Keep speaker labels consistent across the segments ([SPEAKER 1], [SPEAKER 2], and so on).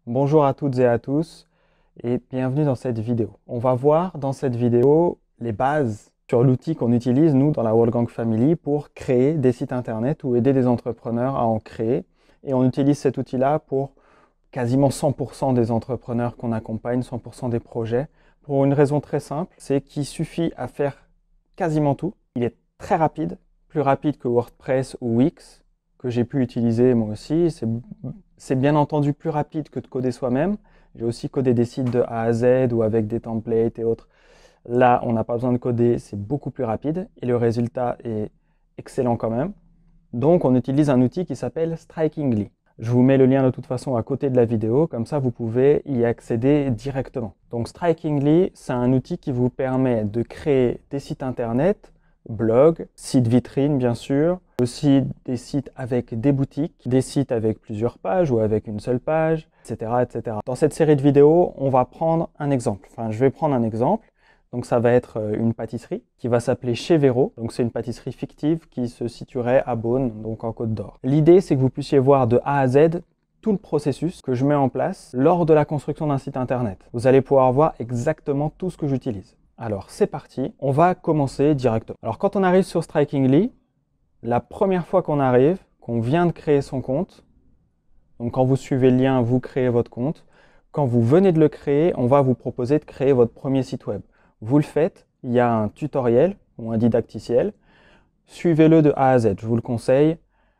[SPEAKER 1] Bonjour à toutes et à tous et bienvenue dans cette vidéo. On va voir dans cette vidéo les bases sur l'outil qu'on utilise nous dans la Wolfgang Family pour créer des sites internet ou aider des entrepreneurs à en créer. Et on utilise cet outil-là pour quasiment 100% des entrepreneurs qu'on accompagne, 100% des projets, pour une raison très simple, c'est qu'il suffit à faire quasiment tout. Il est très rapide, plus rapide que WordPress ou Wix, que j'ai pu utiliser moi aussi. C'est bien entendu plus rapide que de coder soi-même. J'ai aussi codé des sites de A à Z ou avec des templates et autres. Là, on n'a pas besoin de coder, c'est beaucoup plus rapide et le résultat est excellent quand même. Donc, on utilise un outil qui s'appelle Strikingly. Je vous mets le lien de toute façon à côté de la vidéo, comme ça vous pouvez y accéder directement. Donc Strikingly, c'est un outil qui vous permet de créer des sites internet, blogs, sites vitrines bien sûr, aussi des sites avec des boutiques, des sites avec plusieurs pages ou avec une seule page, etc., etc. Dans cette série de vidéos, on va prendre un exemple. Enfin, je vais prendre un exemple. Donc ça va être une pâtisserie qui va s'appeler Chez Véro. Donc c'est une pâtisserie fictive qui se situerait à Beaune, donc en Côte d'Or. L'idée, c'est que vous puissiez voir de A à Z tout le processus que je mets en place lors de la construction d'un site internet. Vous allez pouvoir voir exactement tout ce que j'utilise. Alors c'est parti, on va commencer directement. Alors quand on arrive sur Strikingly, la première fois qu'on arrive, qu'on vient de créer son compte, donc quand vous suivez le lien, vous créez votre compte. Quand vous venez de le créer, on va vous proposer de créer votre premier site web. Vous le faites, il y a un tutoriel ou un didacticiel. Suivez-le de A à Z, je vous le conseille.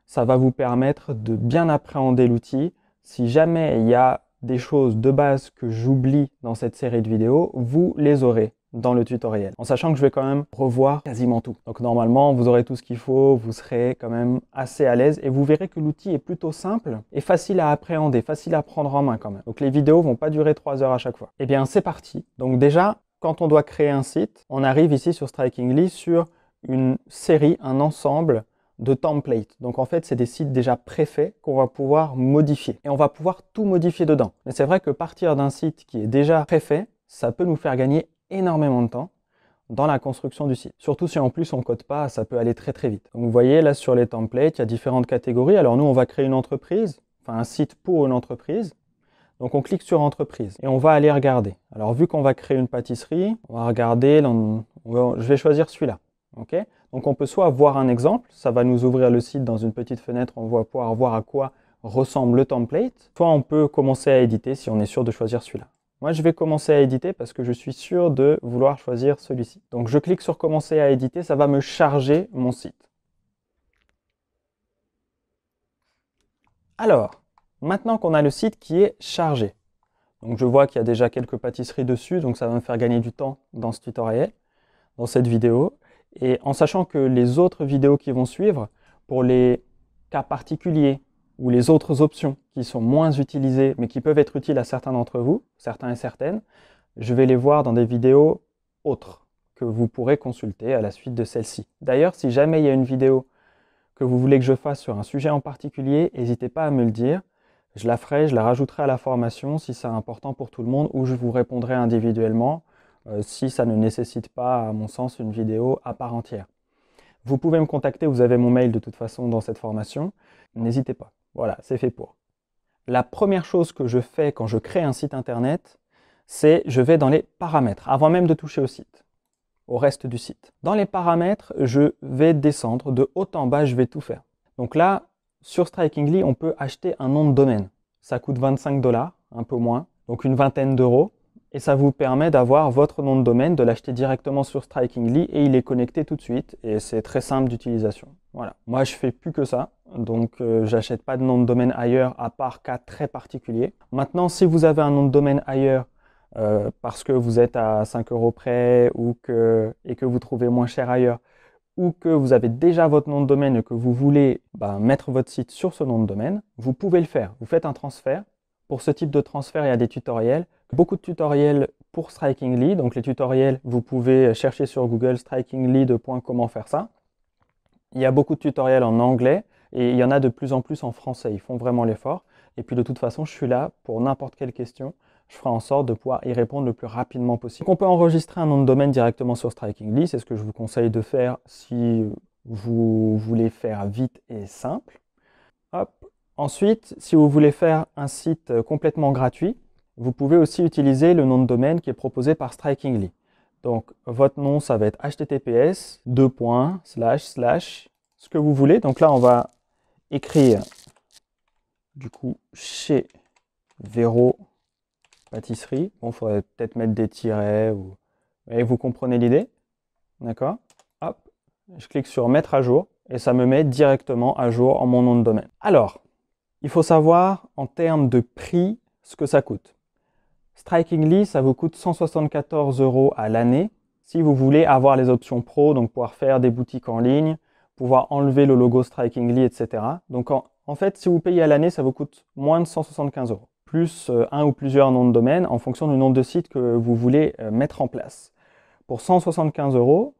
[SPEAKER 1] Ça va vous permettre de bien appréhender l'outil. Si jamais il y a des choses de base que j'oublie dans cette série de vidéos, vous les aurez dans le tutoriel. En sachant que je vais quand même revoir quasiment tout. Donc normalement, vous aurez tout ce qu'il faut, vous serez quand même assez à l'aise et vous verrez que l'outil est plutôt simple et facile à appréhender, facile à prendre en main quand même. Donc les vidéos vont pas durer 3 heures à chaque fois. Eh bien, c'est parti. Donc déjà, quand on doit créer un site, on arrive ici sur Strikingly sur une série, un ensemble de templates. Donc en fait, c'est des sites déjà préfaits qu'on va pouvoir modifier. Et on va pouvoir tout modifier dedans. Mais c'est vrai que partir d'un site qui est déjà préfait, ça peut nous faire gagner énormément de temps dans la construction du site. Surtout si en plus on ne code pas, ça peut aller très très vite. Donc vous voyez là sur les templates, il y a différentes catégories. Alors nous, on va créer une entreprise, enfin un site pour une entreprise. Donc on clique sur entreprise et on va aller regarder. Alors vu qu'on va créer une pâtisserie, on va regarder, je vais choisir celui-là. Okay, donc on peut soit voir un exemple, ça va nous ouvrir le site dans une petite fenêtre, on va pouvoir voir à quoi ressemble le template. Soit on peut commencer à éditer si on est sûr de choisir celui-là. Moi je vais commencer à éditer parce que je suis sûr de vouloir choisir celui-ci. Donc je clique sur commencer à éditer, ça va me charger mon site. Alors, maintenant qu'on a le site qui est chargé, donc je vois qu'il y a déjà quelques pâtisseries dessus, donc ça va me faire gagner du temps dans ce tutoriel, dans cette vidéo. Et en sachant que les autres vidéos qui vont suivre, pour les cas particuliers ou les autres options qui sont moins utilisées, mais qui peuvent être utiles à certains d'entre vous, certains et certaines, je vais les voir dans des vidéos autres que vous pourrez consulter à la suite de celle-ci. D'ailleurs, si jamais il y a une vidéo que vous voulez que je fasse sur un sujet en particulier, n'hésitez pas à me le dire. Je la ferai, je la rajouterai à la formation si c'est important pour tout le monde ou je vous répondrai individuellement si ça ne nécessite pas, à mon sens, une vidéo à part entière. Vous pouvez me contacter, vous avez mon mail de toute façon dans cette formation. N'hésitez pas. Voilà, c'est fait pour. La première chose que je fais quand je crée un site internet, c'est je vais dans les paramètres, avant même de toucher au site, au reste du site. Dans les paramètres, je vais descendre de haut en bas, je vais tout faire. Donc là, sur Strikingly, on peut acheter un nom de domaine. Ça coûte 25 $, un peu moins, donc une vingtaine d'euros. Et ça vous permet d'avoir votre nom de domaine, de l'acheter directement sur Strikingly et il est connecté tout de suite. Et c'est très simple d'utilisation. Voilà. Moi, je fais plus que ça. Donc, j'achète pas de nom de domaine ailleurs à part cas très particuliers. Maintenant, si vous avez un nom de domaine ailleurs parce que vous êtes à 5 € près et que vous trouvez moins cher ailleurs, ou que vous avez déjà votre nom de domaine et que vous voulez mettre votre site sur ce nom de domaine, vous pouvez le faire. Vous faites un transfert. Pour ce type de transfert, il y a des tutoriels. Beaucoup de tutoriels pour Strikingly. Donc les tutoriels, vous pouvez chercher sur Google Strikingly comment faire ça. Il y a beaucoup de tutoriels en anglais et il y en a de plus en plus en français. Ils font vraiment l'effort. Et puis de toute façon, je suis là pour n'importe quelle question. Je ferai en sorte de pouvoir y répondre le plus rapidement possible. Donc on peut enregistrer un nom de domaine directement sur Strikingly. C'est ce que je vous conseille de faire si vous voulez faire vite et simple. Hop. Ensuite, si vous voulez faire un site complètement gratuit, vous pouvez aussi utiliser le nom de domaine qui est proposé par Strikingly. Donc, votre nom, ça va être https ce que vous voulez. Donc là, on va écrire, du coup, chez Véro Pâtisserie. Bon, il faudrait peut-être mettre des tirets. Et vous comprenez l'idée? D'accord? Hop, je clique sur mettre à jour et ça me met directement à jour en mon nom de domaine. Alors, il faut savoir en termes de prix ce que ça coûte. Strikingly, ça vous coûte 174 € à l'année si vous voulez avoir les options pro, donc pouvoir faire des boutiques en ligne, pouvoir enlever le logo Strikingly, etc. Donc en fait, si vous payez à l'année, ça vous coûte moins de 175 €, plus un ou plusieurs noms de domaine en fonction du nombre de sites que vous voulez mettre en place. Pour 175 €,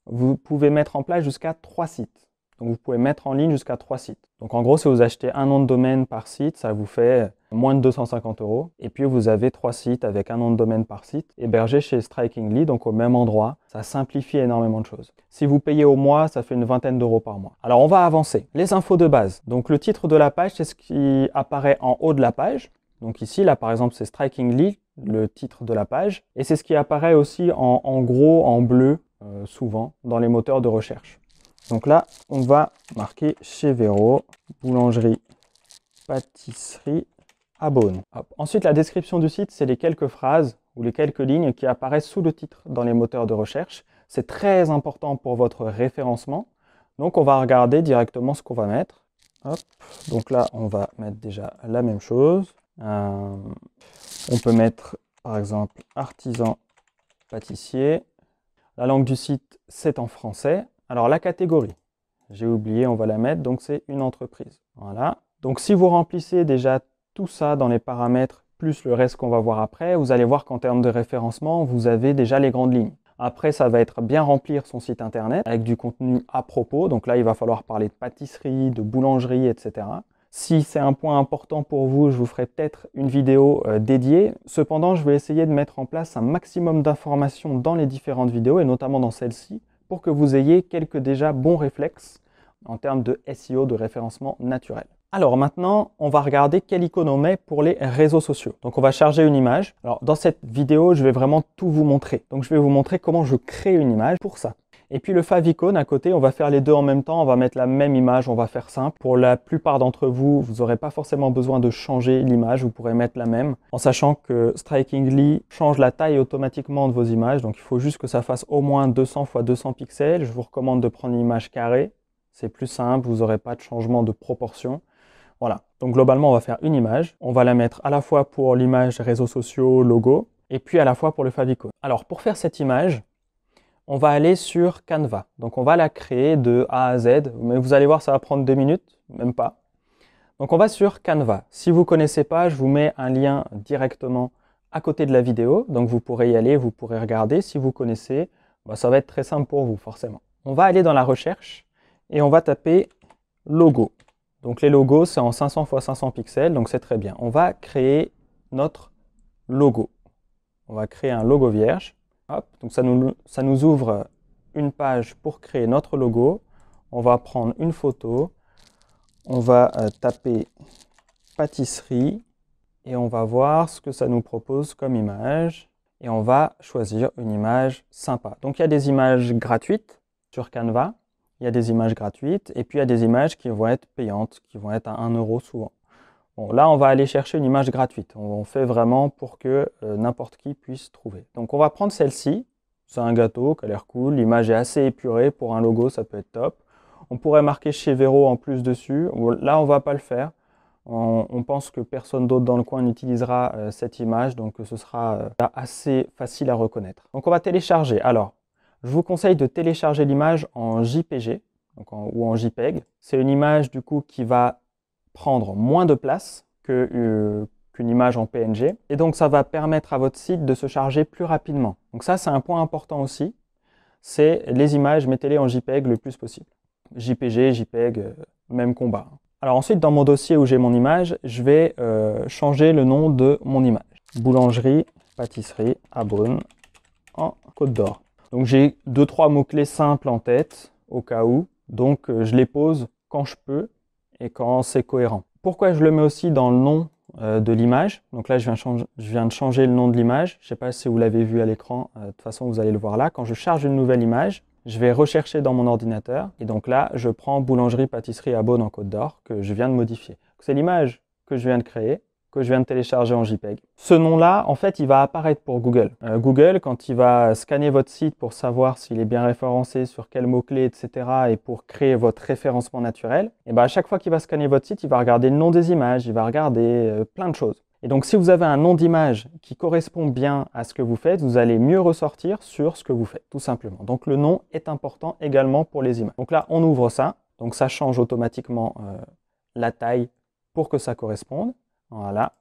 [SPEAKER 1] vous pouvez mettre en place jusqu'à 3 sites. Donc vous pouvez mettre en ligne jusqu'à 3 sites. Donc en gros, si vous achetez un nom de domaine par site, ça vous fait moins de 250 €. Et puis vous avez 3 sites avec un nom de domaine par site hébergés chez Strikingly, donc au même endroit. Ça simplifie énormément de choses. Si vous payez au mois, ça fait une vingtaine d'euros par mois. Alors on va avancer. Les infos de base. Donc le titre de la page, c'est ce qui apparaît en haut de la page. Donc ici, là par exemple, c'est Strikingly, le titre de la page. Et c'est ce qui apparaît aussi en gros, en bleu, souvent, dans les moteurs de recherche. Donc là, on va marquer chez Véro, boulangerie, pâtisserie à Beaune. Ensuite, la description du site, c'est les quelques phrases ou les quelques lignes qui apparaissent sous le titre dans les moteurs de recherche. C'est très important pour votre référencement. Donc, on va regarder directement ce qu'on va mettre. Hop. Donc là, on va mettre déjà la même chose. On peut mettre, par exemple, artisan pâtissier. La langue du site, c'est en français. Alors la catégorie, j'ai oublié, on va la mettre, donc c'est une entreprise. Voilà. Donc si vous remplissez déjà tout ça dans les paramètres, plus le reste qu'on va voir après, vous allez voir qu'en termes de référencement, vous avez déjà les grandes lignes. Après, ça va être bien remplir son site internet avec du contenu à propos. Donc là, il va falloir parler de pâtisserie, de boulangerie, etc. Si c'est un point important pour vous, je vous ferai peut-être une vidéo dédiée. Cependant, je vais essayer de mettre en place un maximum d'informations dans les différentes vidéos, et notamment dans celle-ci, pour que vous ayez quelques déjà bons réflexes en termes de SEO, de référencement naturel. Alors maintenant, on va regarder quelle icône on met pour les réseaux sociaux. Donc on va charger une image. Alors dans cette vidéo, je vais vraiment tout vous montrer. Donc je vais vous montrer comment je crée une image pour ça. Et puis le favicon à côté, on va faire les deux en même temps, on va mettre la même image, on va faire simple. Pour la plupart d'entre vous, vous n'aurez pas forcément besoin de changer l'image, vous pourrez mettre la même, en sachant que Strikingly change la taille automatiquement de vos images, donc il faut juste que ça fasse au moins 200 x 200 pixels. Je vous recommande de prendre une image carrée, c'est plus simple, vous n'aurez pas de changement de proportion. Voilà, donc globalement on va faire une image, on va la mettre à la fois pour l'image réseaux sociaux, logo, et puis à la fois pour le favicon. Alors pour faire cette image, on va aller sur Canva. Donc on va la créer de A à Z, mais vous allez voir ça va prendre 2 minutes, même pas. Donc on va sur Canva. Si vous ne connaissez pas, je vous mets un lien directement à côté de la vidéo, donc vous pourrez y aller, vous pourrez regarder. Si vous connaissez, ça va être très simple pour vous forcément. On va aller dans la recherche et on va taper logo. Donc les logos, c'est en 500 x 500 pixels, donc c'est très bien. On va créer notre logo. On va créer un logo vierge. Hop, donc ça nous ouvre une page pour créer notre logo. On va prendre une photo. On va taper pâtisserie et on va voir ce que ça nous propose comme image. Et on va choisir une image sympa. Donc il y a des images gratuites sur Canva. Il y a des images gratuites et puis il y a des images qui vont être payantes, qui vont être à 1 € souvent. Bon, là, on va aller chercher une image gratuite. On fait vraiment pour que n'importe qui puisse trouver. Donc, on va prendre celle-ci. C'est un gâteau qui a l'air cool. L'image est assez épurée. Pour un logo, ça peut être top. On pourrait marquer chez Véro en plus dessus. Là, on ne va pas le faire. On pense que personne d'autre dans le coin n'utilisera cette image. Donc, ce sera assez facile à reconnaître. Donc, on va télécharger. Alors, je vous conseille de télécharger l'image en JPG ou en JPEG. C'est une image du coup qui va prendre moins de place qu'une image en PNG. Et donc ça va permettre à votre site de se charger plus rapidement. Donc ça, c'est un point important aussi. C'est les images, mettez-les en JPEG le plus possible. JPG, JPEG, même combat. Alors ensuite, dans mon dossier où j'ai mon image, je vais changer le nom de mon image. Boulangerie, pâtisserie à Beaune, en Côte d'Or. Donc j'ai 2-3 mots-clés simples en tête, au cas où. Donc je les pose quand je peux et quand c'est cohérent. Pourquoi je le mets aussi dans le nom de l'image? Donc là, je viens de changer le nom de l'image. Je ne sais pas si vous l'avez vu à l'écran. De toute façon, vous allez le voir là. Quand je charge une nouvelle image, je vais rechercher dans mon ordinateur. Et donc là, je prends boulangerie, pâtisserie à Beaune en Côte d'Or que je viens de modifier. C'est l'image que je viens de créer, que je viens de télécharger en JPEG. Ce nom-là, en fait, il va apparaître pour Google. Google, quand il va scanner votre site pour savoir s'il est bien référencé, sur quels mots-clés, etc., et pour créer votre référencement naturel, et ben à chaque fois qu'il va scanner votre site, il va regarder le nom des images, il va regarder plein de choses. Et donc, si vous avez un nom d'image qui correspond bien à ce que vous faites, vous allez mieux ressortir sur ce que vous faites, tout simplement. Donc, le nom est important également pour les images. Donc là, on ouvre ça. Donc, ça change automatiquement la taille pour que ça corresponde. Voilà.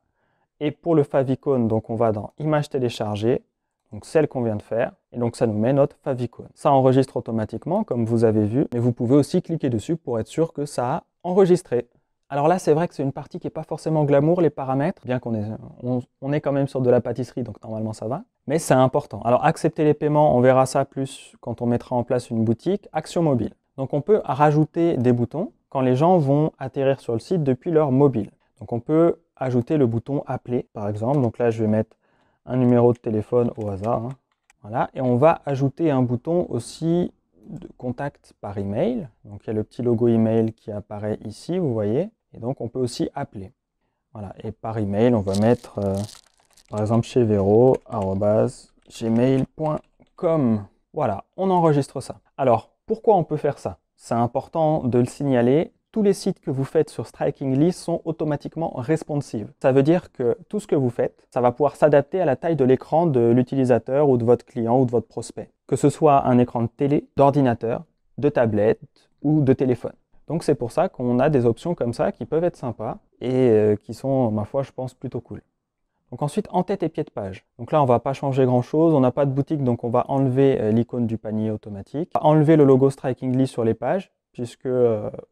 [SPEAKER 1] Et pour le favicon, donc on va dans Images téléchargées, donc celle qu'on vient de faire, et donc ça nous met notre favicon. Ça enregistre automatiquement, comme vous avez vu, mais vous pouvez aussi cliquer dessus pour être sûr que ça a enregistré. Alors là, c'est vrai que c'est une partie qui n'est pas forcément glamour, les paramètres, bien qu'on est quand même sur de la pâtisserie, donc normalement ça va, mais c'est important. Alors accepter les paiements, on verra ça plus quand on mettra en place une boutique. Action mobile. Donc on peut rajouter des boutons quand les gens vont atterrir sur le site depuis leur mobile. Donc on peut ajouter le bouton appeler par exemple. Donc là je vais mettre un numéro de téléphone au hasard. Voilà. Et on va ajouter un bouton aussi de contact par email. Donc il y a le petit logo email qui apparaît ici, vous voyez. Et donc on peut aussi appeler. Voilà. Et par email on va mettre par exemple chez vero@gmail.com. Voilà, on enregistre ça. Alors pourquoi on peut faire ça? C'est important de le signaler. Tous les sites que vous faites sur Strikingly sont automatiquement responsive. Ça veut dire que tout ce que vous faites, ça va pouvoir s'adapter à la taille de l'écran de l'utilisateur ou de votre client ou de votre prospect. Que ce soit un écran de télé, d'ordinateur, de tablette ou de téléphone. Donc c'est pour ça qu'on a des options comme ça qui peuvent être sympas et qui sont, ma foi, je pense, plutôt cool. Donc ensuite, en-tête et pied de page. Donc là, on ne va pas changer grand-chose. On n'a pas de boutique, donc on va enlever l'icône du panier automatique. On va enlever le logo Strikingly sur les pages, puisque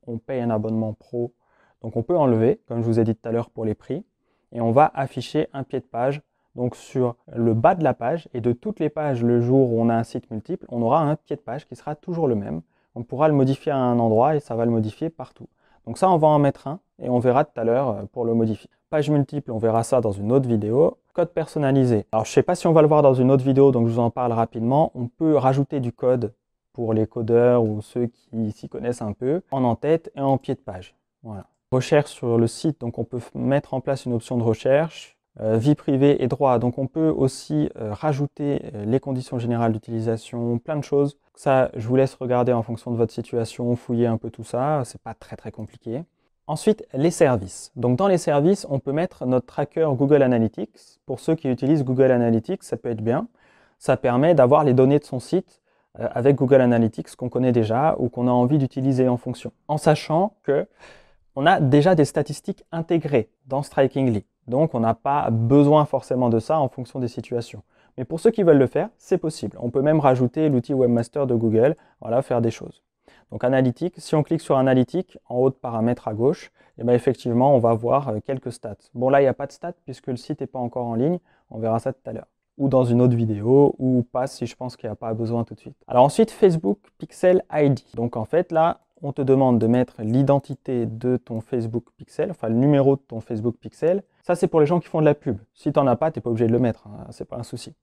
[SPEAKER 1] on paye un abonnement pro. Donc on peut enlever, comme je vous ai dit tout à l'heure pour les prix. Et on va afficher un pied de page. Donc sur le bas de la page, et de toutes les pages, le jour où on a un site multiple, on aura un pied de page qui sera toujours le même. On pourra le modifier à un endroit et ça va le modifier partout. Donc ça, on va en mettre un et on verra tout à l'heure pour le modifier. Page multiple, on verra ça dans une autre vidéo. Code personnalisé. Alors je ne sais pas si on va le voir dans une autre vidéo, donc je vous en parle rapidement. On peut rajouter du code pour les codeurs ou ceux qui s'y connaissent un peu, en en-tête et en pied de page. Voilà. Recherche sur le site, donc on peut mettre en place une option de recherche. Vie privée et droit, donc on peut aussi rajouter les conditions générales d'utilisation, plein de choses. Ça, je vous laisse regarder en fonction de votre situation, fouiller un peu tout ça, c'est pas très compliqué. Ensuite, les services. Donc dans les services, on peut mettre notre tracker Google Analytics. Pour ceux qui utilisent Google Analytics, ça peut être bien. Ça permet d'avoir les données de son site avec Google Analytics qu'on connaît déjà ou qu'on a envie d'utiliser en fonction. En sachant que on a déjà des statistiques intégrées dans Strikingly. Donc on n'a pas besoin forcément de ça en fonction des situations. Mais pour ceux qui veulent le faire, c'est possible. On peut même rajouter l'outil Webmaster de Google, voilà, faire des choses. Donc Analytics, si on clique sur Analytics, en haut de paramètres à gauche, et bien effectivement, on va voir quelques stats. Bon là, il n'y a pas de stats puisque le site n'est pas encore en ligne, on verra ça tout à l'heure. Ou dans une autre vidéo, ou pas si je pense qu'il n'y a pas besoin tout de suite. Alors ensuite, Facebook Pixel ID. Donc en fait, là, on te demande de mettre l'identité de ton Facebook Pixel, enfin le numéro de ton Facebook Pixel. Ça, c'est pour les gens qui font de la pub. Si tu n'en as pas, tu n'es pas obligé de le mettre, hein, c'est pas un souci.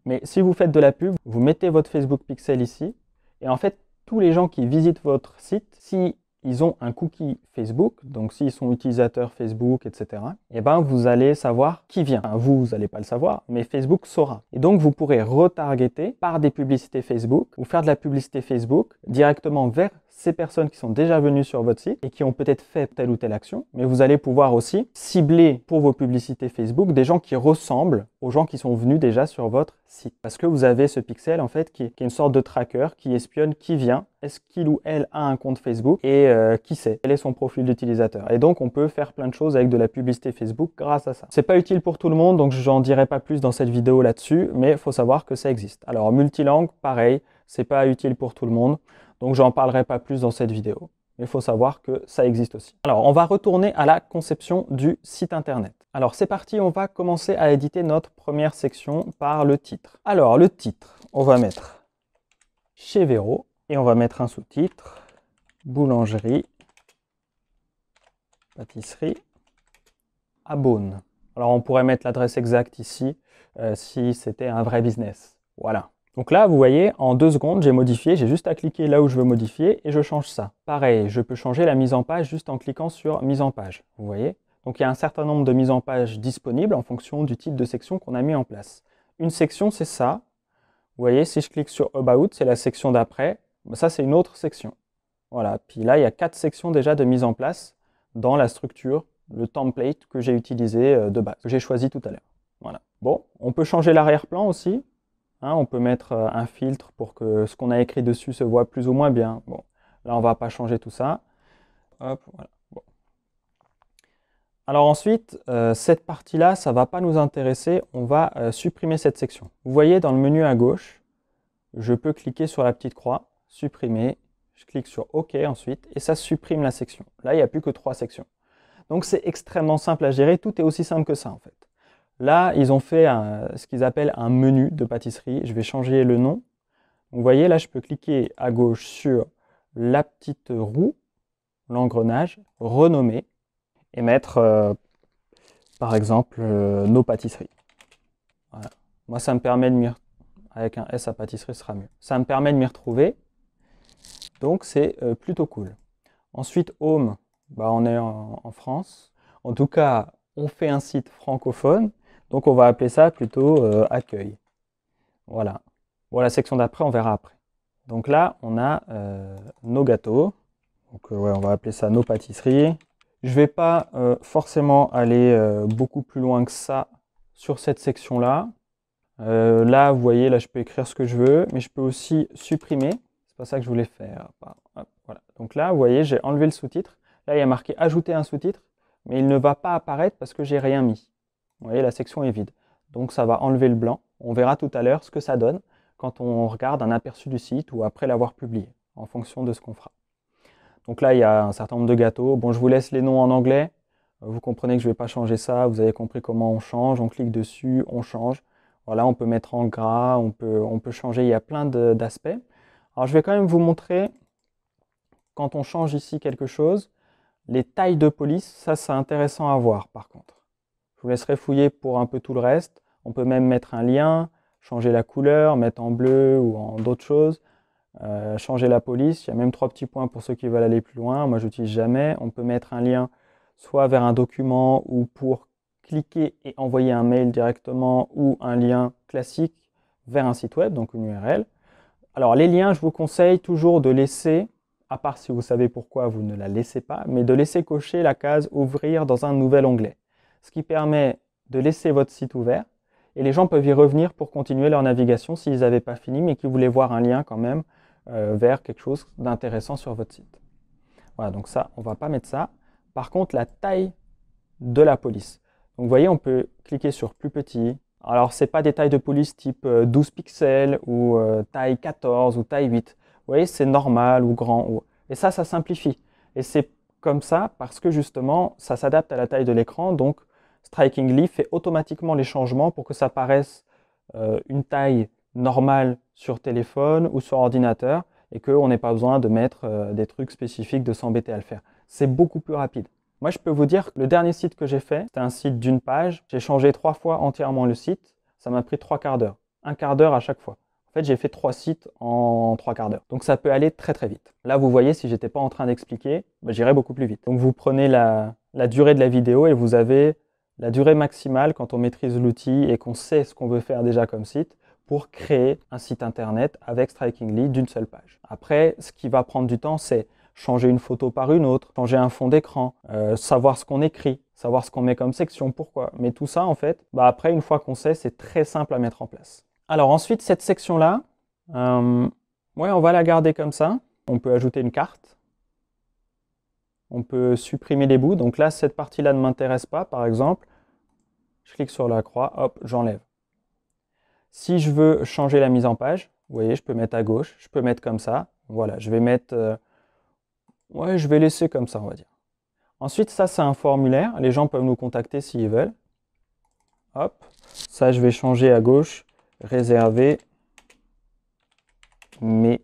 [SPEAKER 1] Mais si vous faites de la pub, vous mettez votre Facebook Pixel ici, et en fait, tous les gens qui visitent votre site, si ils ont un cookie Facebook, donc s'ils sont utilisateurs Facebook, etc., et ben vous allez savoir qui vient. Enfin, vous n'allez pas le savoir, mais Facebook saura. Et donc vous pourrez retargeter par des publicités Facebook ou faire de la publicité Facebook directement vers ces personnes qui sont déjà venues sur votre site et qui ont peut-être fait telle ou telle action, mais vous allez pouvoir aussi cibler pour vos publicités Facebook des gens qui ressemblent aux gens qui sont venus déjà sur votre site. Parce que vous avez ce pixel en fait qui est une sorte de tracker qui espionne qui vient, est-ce qu'il ou elle a un compte Facebook et qui sait, quel est son profil d'utilisateur. Et donc on peut faire plein de choses avec de la publicité Facebook grâce à ça. C'est pas utile pour tout le monde, donc j'en dirai pas plus dans cette vidéo là-dessus, mais il faut savoir que ça existe. Alors multilangue, pareil, c'est pas utile pour tout le monde. Donc j'en parlerai pas plus dans cette vidéo, mais il faut savoir que ça existe aussi. Alors on va retourner à la conception du site internet. Alors c'est parti, on va commencer à éditer notre première section par le titre. Alors le titre, on va mettre chez Vero et on va mettre un sous-titre, boulangerie, pâtisserie à Beaune. Alors on pourrait mettre l'adresse exacte ici si c'était un vrai business. Voilà. Donc là, vous voyez, en 2 secondes, j'ai modifié. J'ai juste à cliquer là où je veux modifier et je change ça. Pareil, je peux changer la mise en page juste en cliquant sur mise en page. Vous voyez? Donc il y a un certain nombre de mises en page disponibles en fonction du type de section qu'on a mis en place. Une section, c'est ça. Vous voyez, si je clique sur About, c'est la section d'après. Ça, c'est une autre section. Voilà. Puis là, il y a 4 sections déjà de mise en place dans la structure, le template que j'ai utilisé de base, que j'ai choisi tout à l'heure. Voilà. Bon, on peut changer l'arrière-plan aussi. Hein, on peut mettre un filtre pour que ce qu'on a écrit dessus se voit plus ou moins bien. Bon, là, on ne va pas changer tout ça. Hop, voilà. Bon. Alors ensuite, cette partie-là, ça ne va pas nous intéresser. On va supprimer cette section. Vous voyez, dans le menu à gauche, je peux cliquer sur la petite croix, supprimer. Je clique sur OK ensuite, et ça supprime la section. Là, il n'y a plus que 3 sections. Donc, c'est extrêmement simple à gérer. Tout est aussi simple que ça, en fait. Là, ils ont fait ce qu'ils appellent un menu de pâtisserie. Je vais changer le nom. Vous voyez, là, je peux cliquer à gauche sur la petite roue, l'engrenage, renommer, et mettre, par exemple, nos pâtisseries. Voilà. Moi, ça me permet de m'y avec un S à pâtisserie, ce sera mieux. Ça me permet de m'y retrouver. Donc, c'est plutôt cool. Ensuite, Home, bah, on est en France. En tout cas, on fait un site francophone. Donc, on va appeler ça plutôt Accueil. Voilà. Bon, la section d'après, on verra après. Donc là, on a nos gâteaux. Donc, ouais, on va appeler ça nos pâtisseries. Je ne vais pas forcément aller beaucoup plus loin que ça sur cette section-là. Là, vous voyez, là, je peux écrire ce que je veux, mais je peux aussi supprimer. C'est pas ça que je voulais faire. Hop, voilà. Donc là, vous voyez, j'ai enlevé le sous-titre. Là, il y a marqué ajouter un sous-titre, mais il ne va pas apparaître parce que j'ai rien mis. Vous voyez, la section est vide. Donc ça va enlever le blanc. On verra tout à l'heure ce que ça donne quand on regarde un aperçu du site ou après l'avoir publié, en fonction de ce qu'on fera. Donc là, il y a un certain nombre de gâteaux. Bon, je vous laisse les noms en anglais. Vous comprenez que je ne vais pas changer ça. Vous avez compris comment on change. On clique dessus, on change. Voilà, on peut mettre en gras, on peut changer. Il y a plein d'aspects. Alors, je vais quand même vous montrer, quand on change ici quelque chose, les tailles de police. Ça, c'est intéressant à voir, par contre. Je vous laisserai fouiller pour un peu tout le reste. On peut même mettre un lien, changer la couleur, mettre en bleu ou en d'autres choses. Changer la police, il y a même 3 petits points pour ceux qui veulent aller plus loin. Moi, je n'utilise jamais. On peut mettre un lien soit vers un document ou pour cliquer et envoyer un mail directement ou un lien classique vers un site web, donc une URL. Alors, les liens, je vous conseille toujours de laisser, à part si vous savez pourquoi vous ne la laissez pas, mais de laisser cocher la case « Ouvrir dans un nouvel onglet ». Ce qui permet de laisser votre site ouvert et les gens peuvent y revenir pour continuer leur navigation s'ils n'avaient pas fini mais qu'ils voulaient voir un lien quand même vers quelque chose d'intéressant sur votre site. Voilà, donc ça, on ne va pas mettre ça. Par contre, la taille de la police. Donc vous voyez, on peut cliquer sur plus petit. Alors, ce n'est pas des tailles de police type 12 pixels ou taille 14 ou taille 8. Vous voyez, c'est normal ou grand. Et ça simplifie. Et c'est comme ça parce que justement, ça s'adapte à la taille de l'écran. Donc, Strikingly fait automatiquement les changements pour que ça paraisse une taille normale sur téléphone ou sur ordinateur et qu'on n'ait pas besoin de mettre des trucs spécifiques, de s'embêter à le faire. C'est beaucoup plus rapide. Moi, je peux vous dire que le dernier site que j'ai fait, c'était un site d'une page. J'ai changé 3 fois entièrement le site. Ça m'a pris 3 quarts d'heure. 1 quart d'heure à chaque fois. En fait, j'ai fait 3 sites en 3 quarts d'heure. Donc, ça peut aller très très vite. Là, vous voyez, si je n'étais pas en train d'expliquer, j'irais beaucoup plus vite. Donc, vous prenez la durée de la vidéo et vous avez la durée maximale quand on maîtrise l'outil et qu'on sait ce qu'on veut faire déjà comme site pour créer un site internet avec Strikingly d'une seule page. Après, ce qui va prendre du temps, c'est changer une photo par une autre, changer un fond d'écran, savoir ce qu'on écrit, savoir ce qu'on met comme section, pourquoi. Mais tout ça, en fait, après, une fois qu'on sait, c'est très simple à mettre en place. Alors ensuite, cette section-là, ouais, on va la garder comme ça. On peut ajouter une carte. On peut supprimer les bouts. Donc là, cette partie-là ne m'intéresse pas, par exemple. Je clique sur la croix, hop, j'enlève. Si je veux changer la mise en page, vous voyez, je peux mettre à gauche, je peux mettre comme ça. Voilà, je vais mettre... ouais, je vais laisser comme ça, on va dire. Ensuite, ça, c'est un formulaire. Les gens peuvent nous contacter s'ils veulent. Hop, ça, je vais changer à gauche. Réserver mes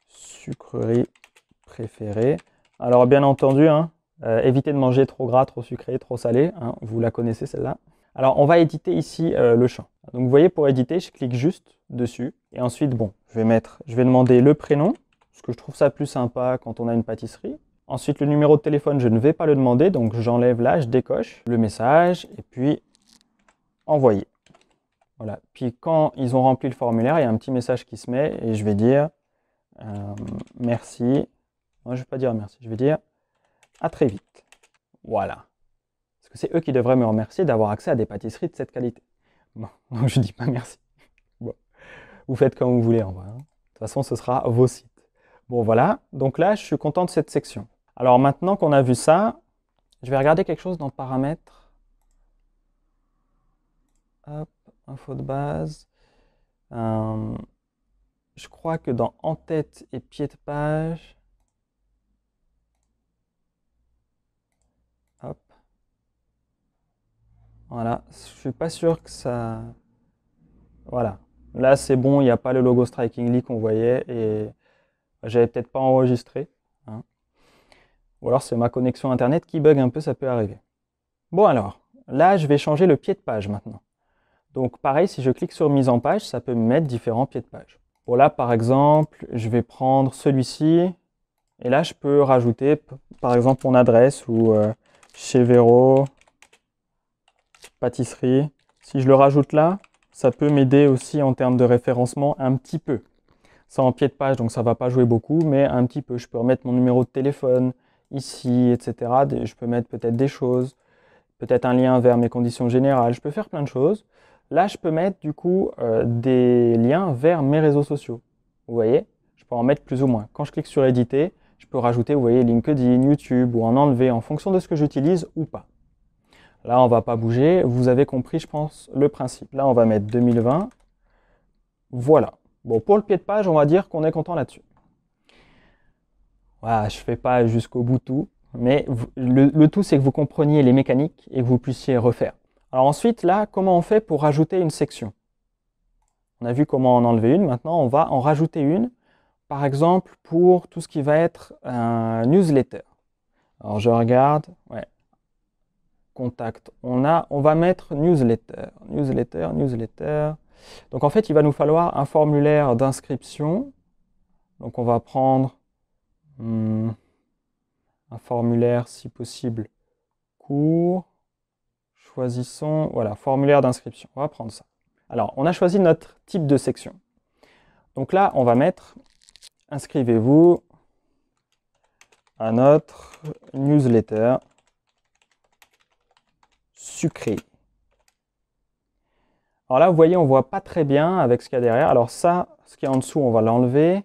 [SPEAKER 1] sucreries préférées. Alors, bien entendu, hein, Évitez de manger trop gras, trop sucré, trop salé. Hein, vous la connaissez celle-là. Alors, on va éditer ici le champ. Donc, vous voyez, pour éditer, je clique juste dessus. Et ensuite, bon, je vais demander le prénom, parce que je trouve ça plus sympa quand on a une pâtisserie. Ensuite, le numéro de téléphone, je ne vais pas le demander. Donc, j'enlève là, je décoche le message et puis envoyer. Voilà. Puis, quand ils ont rempli le formulaire, il y a un petit message qui se met et je vais dire merci. Non, je ne vais pas dire merci, je vais dire à très vite. Voilà. Parce que c'est eux qui devraient me remercier d'avoir accès à des pâtisseries de cette qualité. Bon, donc je dis pas merci. Bon, vous faites comme vous voulez en vrai. Hein. De toute façon, ce sera vos sites. Bon, voilà. Donc là, je suis content de cette section. Alors maintenant qu'on a vu ça, je vais regarder quelque chose dans paramètres. Hop, info de base. Je crois que dans en-tête et pied de page, hop, voilà, je suis pas sûr que ça... Voilà, là c'est bon, il n'y a pas le logo Strikingly qu'on voyait et j'avais peut-être pas enregistré. Hein. Ou alors c'est ma connexion internet qui bug un peu, ça peut arriver. Bon alors, là je vais changer le pied de page maintenant. Donc pareil, si je clique sur mise en page, ça peut me mettre différents pieds de page. Bon là par exemple, je vais prendre celui-ci et là je peux rajouter par exemple mon adresse ou chez Véro, pâtisserie. Si je le rajoute là, ça peut m'aider aussi en termes de référencement un petit peu. C'est en pied de page, donc ça ne va pas jouer beaucoup, mais un petit peu. Je peux remettre mon numéro de téléphone ici, etc. Je peux mettre peut-être des choses, peut-être un lien vers mes conditions générales. Je peux faire plein de choses. Là, je peux mettre du coup des liens vers mes réseaux sociaux. Vous voyez, je peux en mettre plus ou moins. Quand je clique sur éditer, je peux rajouter, vous voyez, LinkedIn, YouTube ou en enlever en fonction de ce que j'utilise ou pas. Là, on ne va pas bouger. Vous avez compris, je pense, le principe. Là, on va mettre 2020. Voilà. Bon, pour le pied de page, on va dire qu'on est content là-dessus. Voilà, je ne fais pas jusqu'au bout tout, mais le tout, c'est que vous compreniez les mécaniques et que vous puissiez refaire. Alors ensuite, là, comment on fait pour rajouter une section? On a vu comment en enlever une. Maintenant, on va en rajouter une. Par exemple, pour tout ce qui va être un newsletter. Alors, je regarde. Ouais. Contact. On va mettre newsletter. Newsletter. Donc en fait, il va nous falloir un formulaire d'inscription. Donc on va prendre un formulaire, si possible, court. Choisissons, voilà, formulaire d'inscription. On va prendre ça. Alors, on a choisi notre type de section. Donc là, on va mettre inscrivez-vous à notre newsletter sucré. Alors là, vous voyez, on ne voit pas très bien avec ce qu'il y a derrière. Alors ça, ce qui est en dessous, on va l'enlever.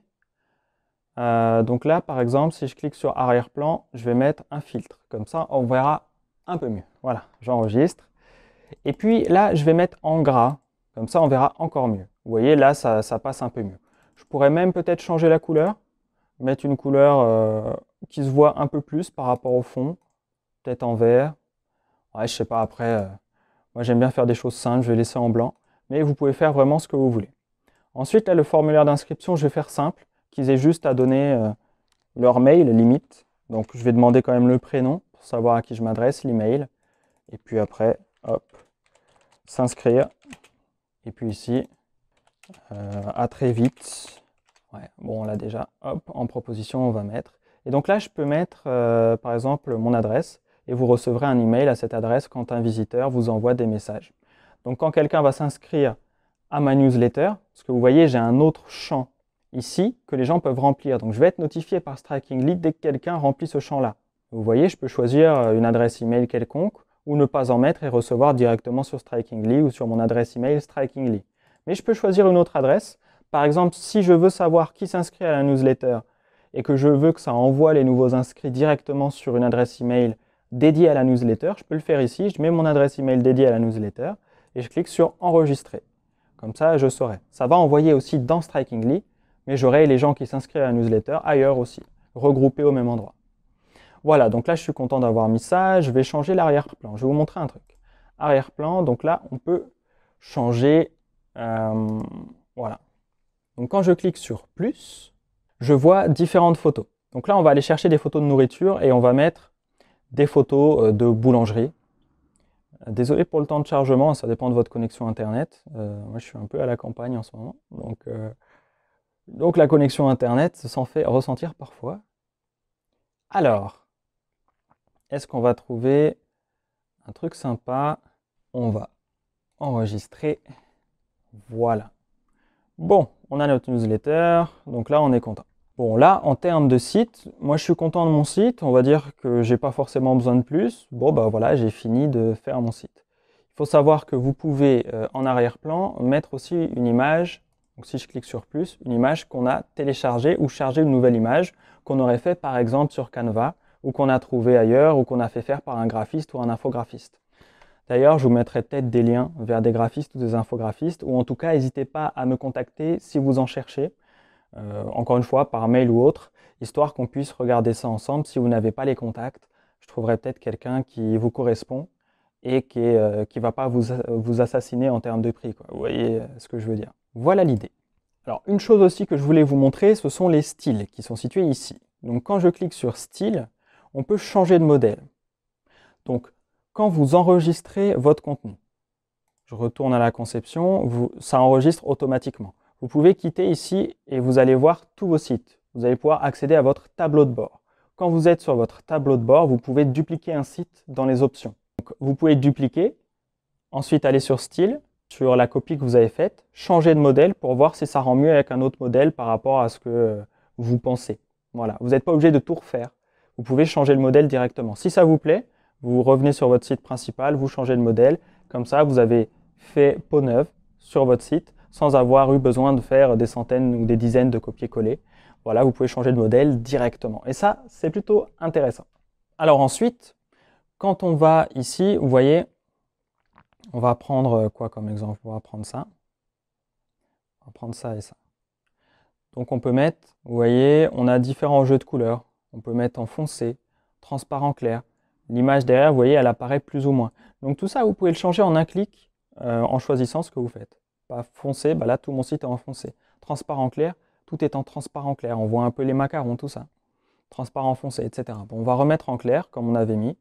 [SPEAKER 1] Donc là, par exemple, si je clique sur arrière-plan, je vais mettre un filtre. Comme ça, on verra un peu mieux. Voilà, j'enregistre. Et puis là, je vais mettre en gras. Comme ça, on verra encore mieux. Vous voyez, là, ça passe un peu mieux. Je pourrais même peut-être changer la couleur. Mettre une couleur qui se voit un peu plus par rapport au fond. Peut-être en vert. Ouais, je sais pas, après, moi j'aime bien faire des choses simples, je vais laisser en blanc. Mais vous pouvez faire vraiment ce que vous voulez. Ensuite, là, le formulaire d'inscription, je vais faire simple. Qu'ils aient juste à donner leur mail, limite. Donc, je vais demander quand même le prénom pour savoir à qui je m'adresse, l'email. Et puis après, hop, s'inscrire. Et puis ici, à très vite. Ouais, bon, on l'a déjà. Hop, en proposition, on va mettre. Et donc là, je peux mettre, par exemple, mon adresse. Et vous recevrez un email à cette adresse quand un visiteur vous envoie des messages. Donc, quand quelqu'un va s'inscrire à ma newsletter, parce que vous voyez, j'ai un autre champ ici que les gens peuvent remplir. Donc, je vais être notifié par Strikingly dès que quelqu'un remplit ce champ-là. Vous voyez, je peux choisir une adresse email quelconque ou ne pas en mettre et recevoir directement sur Strikingly ou sur mon adresse email Strikingly. Mais je peux choisir une autre adresse. Par exemple, si je veux savoir qui s'inscrit à la newsletter et que je veux que ça envoie les nouveaux inscrits directement sur une adresse email dédiée à la newsletter, je peux le faire ici. Je mets mon adresse email dédiée à la newsletter et je clique sur enregistrer. Comme ça, je saurai. Ça va envoyer aussi dans Strikingly, mais j'aurai les gens qui s'inscrivent à la newsletter ailleurs aussi, regroupés au même endroit. Voilà, donc là, je suis content d'avoir mis ça. Je vais changer l'arrière-plan. Je vais vous montrer un truc. Arrière-plan, donc là, on peut changer. Voilà. Donc quand je clique sur plus, je vois différentes photos. Donc là, on va aller chercher des photos de nourriture et on va mettre des photos de boulangerie. Désolé pour le temps de chargement, ça dépend de votre connexion Internet. Moi, je suis un peu à la campagne en ce moment, donc la connexion Internet s'en fait ressentir parfois. Alors, est-ce qu'on va trouver un truc sympa? On va enregistrer. Voilà. Bon, on a notre newsletter, donc là, on est content. Bon, là, en termes de site, moi, je suis content de mon site. On va dire que j'ai pas forcément besoin de plus. Bon, bah voilà, j'ai fini de faire mon site. Il faut savoir que vous pouvez, en arrière-plan, mettre aussi une image. Donc, si je clique sur plus, une image qu'on a téléchargée ou chargé une nouvelle image qu'on aurait fait, par exemple, sur Canva ou qu'on a trouvé ailleurs ou qu'on a fait faire par un graphiste ou un infographiste. D'ailleurs, je vous mettrai peut-être des liens vers des graphistes ou des infographistes, ou en tout cas, n'hésitez pas à me contacter si vous en cherchez, encore une fois, par mail ou autre, histoire qu'on puisse regarder ça ensemble. Si vous n'avez pas les contacts, je trouverai peut-être quelqu'un qui vous correspond et qui ne va pas vous assassiner en termes de prix, quoi. Vous voyez ce que je veux dire. Voilà l'idée. Alors, une chose aussi que je voulais vous montrer, ce sont les styles qui sont situés ici. Donc, quand je clique sur style, on peut changer de modèle. Donc, quand vous enregistrez votre contenu, je retourne à la conception, ça enregistre automatiquement. Vous pouvez quitter ici et vous allez voir tous vos sites. Vous allez pouvoir accéder à votre tableau de bord. Quand vous êtes sur votre tableau de bord, vous pouvez dupliquer un site dans les options. Donc, vous pouvez dupliquer, ensuite aller sur style, sur la copie que vous avez faite, changer de modèle pour voir si ça rend mieux avec un autre modèle par rapport à ce que vous pensez. Voilà, vous n'êtes pas obligé de tout refaire. Vous pouvez changer le modèle directement. Si ça vous plaît, vous revenez sur votre site principal, vous changez de modèle. Comme ça, vous avez fait peau neuve sur votre site sans avoir eu besoin de faire des centaines ou des dizaines de copier-coller. Voilà, vous pouvez changer de modèle directement. Et ça, c'est plutôt intéressant. Alors ensuite, quand on va ici, vous voyez, on va prendre quoi comme exemple? On va prendre ça. On va prendre ça et ça. Donc on peut mettre, vous voyez, on a différents jeux de couleurs. On peut mettre en foncé, transparent clair. L'image derrière, vous voyez, elle apparaît plus ou moins. Donc tout ça, vous pouvez le changer en un clic en choisissant ce que vous faites. Pas foncé, bah là, tout mon site est en foncé. Transparent clair, tout est en transparent clair. On voit un peu les macarons, tout ça. Transparent foncé, etc. Bon, on va remettre en clair, comme on avait mis.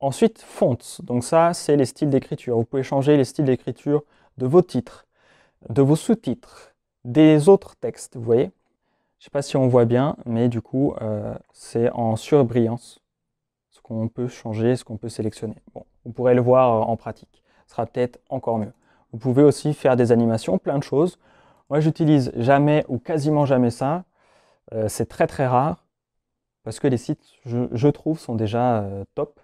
[SPEAKER 1] Ensuite, fonts. Donc ça, c'est les styles d'écriture. Vous pouvez changer les styles d'écriture de vos titres, de vos sous-titres, des autres textes, vous voyez. Je ne sais pas si on voit bien, mais du coup, c'est en surbrillance. Ce qu'on peut changer, ce qu'on peut sélectionner. Bon, vous pourrez le voir en pratique. Ce sera peut-être encore mieux. Vous pouvez aussi faire des animations, plein de choses. Moi, j'utilise jamais ou quasiment jamais ça. C'est très très rare parce que les sites, je trouve, sont déjà top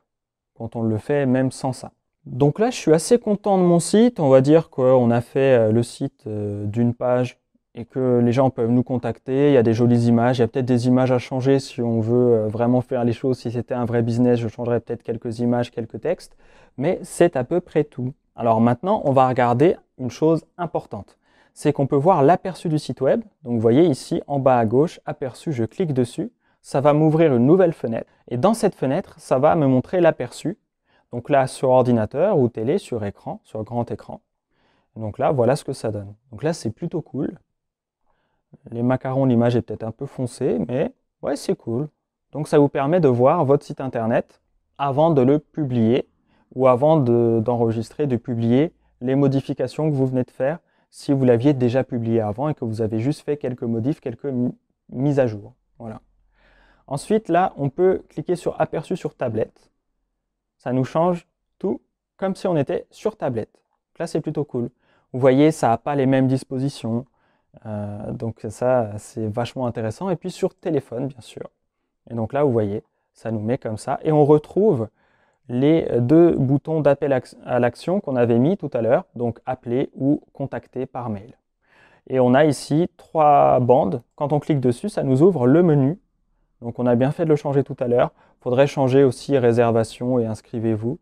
[SPEAKER 1] quand on le fait même sans ça. Donc là, je suis assez content de mon site. On va dire qu'on a fait le site d'une page et que les gens peuvent nous contacter. Il y a des jolies images, il y a peut-être des images à changer si on veut vraiment faire les choses. Si c'était un vrai business, je changerais peut-être quelques images, quelques textes, mais c'est à peu près tout. Alors maintenant, on va regarder une chose importante. C'est qu'on peut voir l'aperçu du site web. Donc vous voyez ici, en bas à gauche, aperçu, je clique dessus. Ça va m'ouvrir une nouvelle fenêtre. Et dans cette fenêtre, ça va me montrer l'aperçu. Donc là, sur ordinateur ou télé, sur écran, sur grand écran. Donc là, voilà ce que ça donne. Donc là, c'est plutôt cool. Les macarons, l'image est peut-être un peu foncée, mais ouais, c'est cool. Donc ça vous permet de voir votre site internet avant de le publier ou avant d'enregistrer, de publier les modifications que vous venez de faire si vous l'aviez déjà publié avant et que vous avez juste fait quelques modifs, quelques mises à jour. Voilà. Ensuite, là, on peut cliquer sur aperçu sur tablette. Ça nous change tout comme si on était sur tablette. Donc là, c'est plutôt cool. Vous voyez, ça n'a pas les mêmes dispositions. Donc ça, c'est vachement intéressant. Et puis sur téléphone, bien sûr. Et donc là, vous voyez, ça nous met comme ça. Et on retrouve les deux boutons d'appel à l'action qu'on avait mis tout à l'heure. Donc appeler ou contacter par mail. Et on a ici 3 bandes. Quand on clique dessus, ça nous ouvre le menu. Donc on a bien fait de le changer tout à l'heure. Il faudrait changer aussi réservation et inscrivez-vous.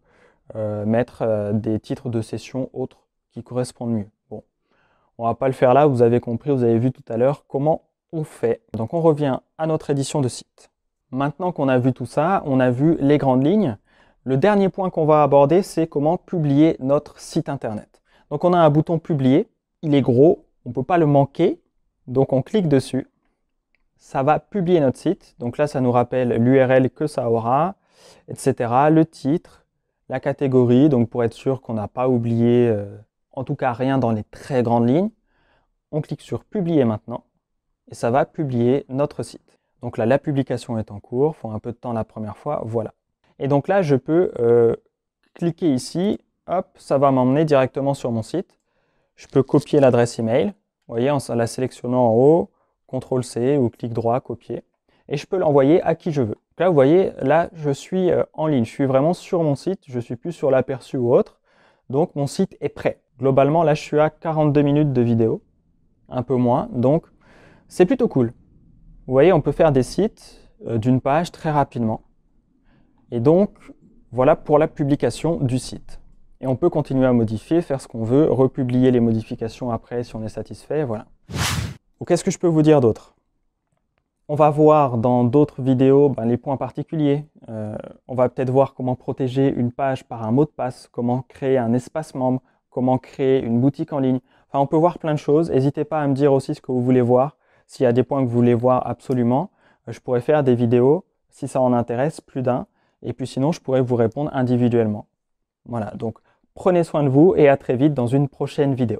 [SPEAKER 1] Mettre des titres de session autres qui correspondent mieux. Bon. On ne va pas le faire là, vous avez compris, vous avez vu tout à l'heure comment on fait. Donc on revient à notre édition de site. Maintenant qu'on a vu tout ça, on a vu les grandes lignes. Le dernier point qu'on va aborder, c'est comment publier notre site internet. Donc on a un bouton publier, il est gros, on ne peut pas le manquer, donc on clique dessus. ça va publier notre site. Donc là, ça nous rappelle l'URL que ça aura, etc. Le titre, la catégorie, donc pour être sûr qu'on n'a pas oublié, en tout cas rien dans les très grandes lignes. On clique sur publier maintenant et ça va publier notre site. Donc là, la publication est en cours, il faut un peu de temps la première fois, voilà. Et donc là, je peux cliquer ici, hop, ça va m'emmener directement sur mon site. Je peux copier l'adresse email, vous voyez, en la sélectionnant en haut, CTRL-C ou clic droit, copier. Et je peux l'envoyer à qui je veux. Donc là, vous voyez, là, je suis en ligne, je suis vraiment sur mon site, je ne suis plus sur l'aperçu ou autre. Donc mon site est prêt. Globalement, là, je suis à 42 minutes de vidéo, un peu moins, donc c'est plutôt cool. Vous voyez, on peut faire des sites d'une page très rapidement. Et donc, voilà pour la publication du site. Et on peut continuer à modifier, faire ce qu'on veut, republier les modifications après si on est satisfait, voilà. Donc, qu'est-ce que je peux vous dire d'autre? On va voir dans d'autres vidéos les points particuliers. On va peut-être voir comment protéger une page par un mot de passe, comment créer un espace membre, comment créer une boutique en ligne. Enfin, on peut voir plein de choses. N'hésitez pas à me dire aussi ce que vous voulez voir. S'il y a des points que vous voulez voir absolument, je pourrais faire des vidéos, si ça en intéresse, plus d'un. Et puis sinon, je pourrais vous répondre individuellement. Voilà, donc prenez soin de vous et à très vite dans une prochaine vidéo.